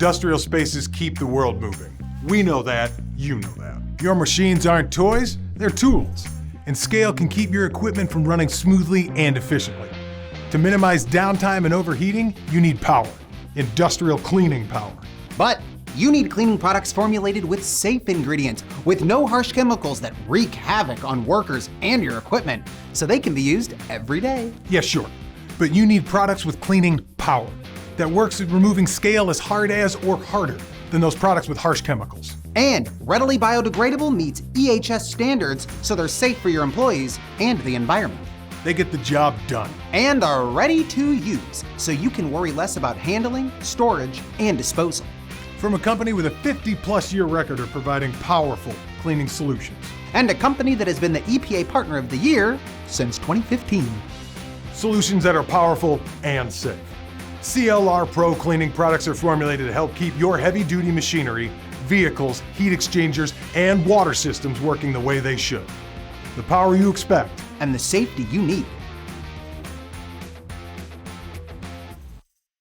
Industrial spaces keep the world moving. We know that, you know that. Your machines aren't toys, they're tools. And scale can keep your equipment from running smoothly and efficiently. To minimize downtime and overheating, you need power. Industrial cleaning power. But you need cleaning products formulated with safe ingredients, with no harsh chemicals that wreak havoc on workers and your equipment, so they can be used every day. Yeah, sure. But you need products with cleaning power that works at removing scale as hard as or harder than those products with harsh chemicals. And readily biodegradable meets EHS standards, so they're safe for your employees and the environment. They get the job done. And are ready to use, so you can worry less about handling, storage, and disposal. From a company with a 50-plus year record of providing powerful cleaning solutions. And a company that has been the EPA Partner of the Year since 2015. Solutions that are powerful and safe. CLR Pro cleaning products are formulated to help keep your heavy-duty machinery, vehicles, heat exchangers, and water systems working the way they should. The power you expect. And the safety you need.